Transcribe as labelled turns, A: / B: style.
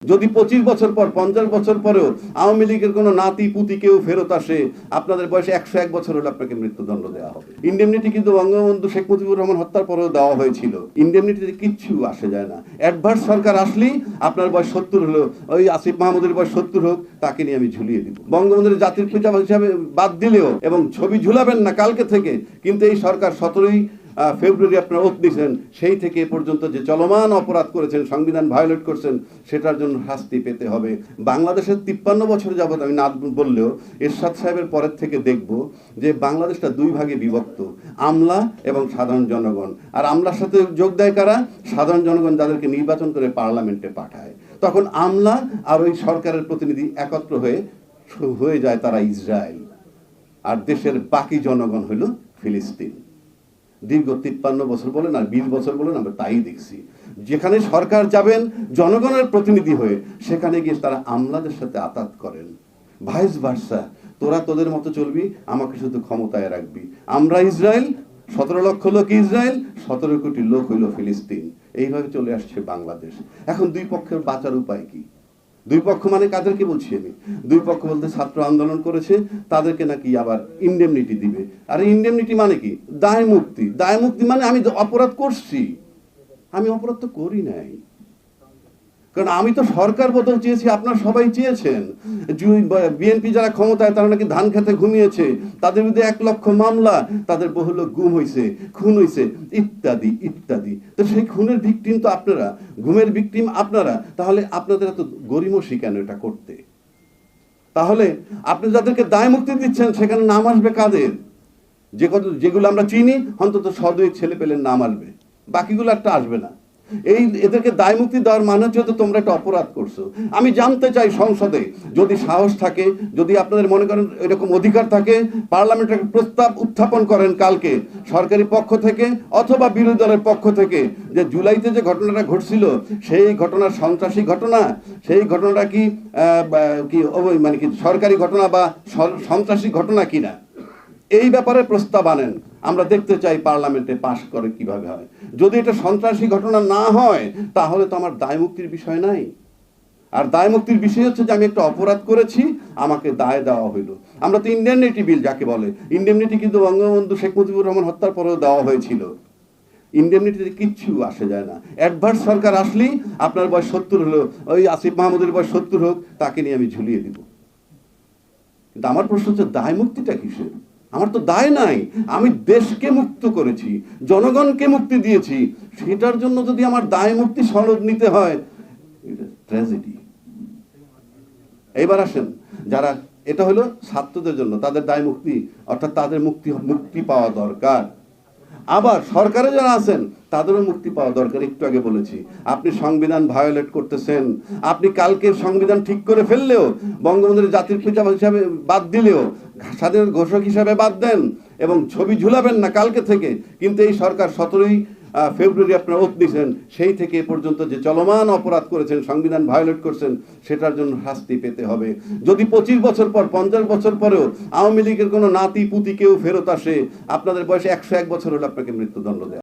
A: যদি 25 বছর পর 50 বছর পরেও আওয়ামী লীগের কোনো নাতি পুতি কেউ ফেরত আসে, আপনাদের বয়সে 101 বছর হলে আপনাকে মৃত্যুদণ্ড দেওয়া হবে। ইন্ডেমনিটি কিন্তু বঙ্গবন্ধু শেখ মুজিবুর রহমান হত্যার পরেও দেওয়া হয়েছিল। ইন্ডেমনিটিতে কিচ্ছু আসে যায় না। অ্যাডভার্স সরকার আসলেই আপনার বয়স 70 হলো, ওই আসিফ মাহমুদের বয়স 70 হোক, তাকে নিয়ে আমি ঝুলিয়ে দিব। বঙ্গবন্ধুর জাতির পিতা হিসাবে বাদ দিলেও এবং ছবি ঝুলাবেন না কালকে থেকে, কিন্তু এই সরকার 17ই ফেব্রুয়ারি আপনারা ওত দিয়েছেন, সেই থেকে এ পর্যন্ত যে চলমান অপরাধ করেছেন, সংবিধান ভায়োলেট করছেন, সেটার জন্য শাস্তি পেতে হবে। বাংলাদেশের 53 বছর যাবত আমি না বললেও এরশাদ সাহেবের পরের থেকে দেখব যে বাংলাদেশটা দুই ভাগে বিভক্ত, আমলা এবং সাধারণ জনগণ। আর আমলার সাথে যোগ দেয় কারা? সাধারণ জনগণ, যাদেরকে নির্বাচন করে পার্লামেন্টে পাঠায়। তখন আমলা আর ওই সরকারের প্রতিনিধি একত্র হয়ে যায় তারা ইসরায়েল, আর দেশের বাকি জনগণ হলো ফিলিস্তিন। দীর্ঘ 53 বছর বলেন আর 20 বছর বলেন, আমরা তাই দেখছি। যেখানে সরকার যাবেন জনগণের প্রতিনিধি হয়ে, সেখানে গিয়ে তারা আমলাদের সাথে আতাত করেন। ভাইস ভার্সা, তোরা তোদের মতো চলবি, আমাকে শুধু ক্ষমতায় রাখবি। আমরা ইসরায়েল, 17 লক্ষ লোক ইসরায়েল, 17 কোটি লোক হইল ফিলিস্তিন। এইভাবে চলে আসছে বাংলাদেশ। এখন দুই পক্ষের বাঁচার উপায় কি? দুই পক্ষ মানে কাদেরকে বলছি আমি? দুই পক্ষ বলতে ছাত্র আন্দোলন করেছে, তাদেরকে নাকি আবার ইন্ডেমনিটি দিবে। আর ইন্ডেমনিটি মানে কি? দায় মুক্তি। দায় মুক্তি মানে আমি অপরাধ করছি, আমি অপরাধ তো করি নাই। কারণ আমি তো সরকার বদল চেয়েছি, আপনারা সবাই চেয়েছেন। বিএনপি যারা ক্ষমতায়, তারা নাকি ধান খেতে ঘুমিয়েছে, তাদের বিরুদ্ধে 1 লক্ষ মামলা, তাদের বহু লোক গুম হয়েছে, খুন হয়েছে, ইত্যাদি ইত্যাদি। তো সেই খুনের ভিকটিম তো আপনারা, ঘুমের ভিকটিম আপনারা। তাহলে আপনাদের এত গরিমসি কেন এটা করতে? তাহলে আপনি যাদেরকে দায় মুক্তি দিচ্ছেন, সেখানে নাম আসবে কাদের? যেগুলো আমরা চিনি, অন্তত 100-2 ছেলে পেলের নাম আসবে, বাকিগুলো একটা আসবে না। এদেরকে দায় মুক্তি দেওয়ার মানে হচ্ছে তো তোমরা একটা অপরাধ করছো। আমি জানতে চাই, সংসদে যদি সাহস থাকে, যদি আপনাদের মনে করেন এরকম অধিকার থাকে, পার্লামেন্টে প্রস্তাব উত্থাপন করেন কালকে সরকারি পক্ষ থেকে অথবা বিরোধী দলের পক্ষ থেকে, যে জুলাইতে যে ঘটনাটা ঘটছিল, সেই ঘটনার সন্ত্রাসী ঘটনা, সেই ঘটনাটা কি মানে কি সরকারি ঘটনা বা সন্ত্রাসী ঘটনা কিনা, এই ব্যাপারে প্রস্তাব আনেন। আমরা দেখতে চাই পার্লামেন্টে পাশ করে কিভাবে হয়। যদি এটা সন্ত্রাসী ঘটনা না হয়, তাহলে তো আমার দায় মুক্তির বিষয় নাই। আর দায় মুক্তির বিষয় হচ্ছে যে আমি একটা অপরাধ করেছি, আমাকে দায় দেওয়া হইল। আমরা তো ইন্ডেমনিটি বিল যাকে বলে, ইন্ডেমনিটি কিন্তু বঙ্গবন্ধু শেখ মুজিবুর রহমান হত্যার পরেও দেওয়া হয়েছিল। ইন্ডেমনিটিতে কিচ্ছু আসে যায় না। অ্যাডভার্স সরকার আসলেই আপনার বয়স 70 হলো, ওই আসিফ মাহমুদের বয়স 70 হোক, তাকে নিয়ে আমি ঝুলিয়ে দিব। কিন্তু আমার প্রশ্ন হচ্ছে, দায় মুক্তিটা কিসের? আমার তো দায় নাই। আমি দেশকে মুক্ত করেছি, জনগণকে মুক্তি দিয়েছি, সেটার জন্য যদি আমার দায় মুক্তি সনদ নিতে হয়, এটা ট্র্যাজেডি। এইবার আসেন, যারা, এটা হলো ছাত্রদের জন্য, তাদের দায় মুক্তি, অর্থাৎ তাদের মুক্তি পাওয়া দরকার। আবার সরকারে যারা আছেন, তাদেরও মুক্তি পাওয়া দরকার। একটু আগে বলেছি, আপনি সংবিধান ভায়োলেট করতেছেন। আপনি কালকে সংবিধান ঠিক করে ফেললেও, বঙ্গবন্ধুর জাতির পিতা হিসাবে বাদ দিলেও, স্বাধীনতা ঘোষক হিসাবে বাদ দেন এবং ছবি ঝুলাবেন না কালকে থেকে, কিন্তু এই সরকার 17ই ফেব্রুয়ারি আপনারা ওত দিয়েছেন, সেই থেকে এ পর্যন্ত যে চলমান অপরাধ করেছেন, সংবিধান ভায়োলেট করছেন, সেটার জন্য শাস্তি পেতে হবে। যদি 25 বছর পর 50 বছর পরেও আওয়ামী লীগের কোনো নাতি পুতি কেউ ফেরত আসে, আপনাদের বয়সে 101 বছর হলে আপনাকে মৃত্যুদণ্ড দেওয়া।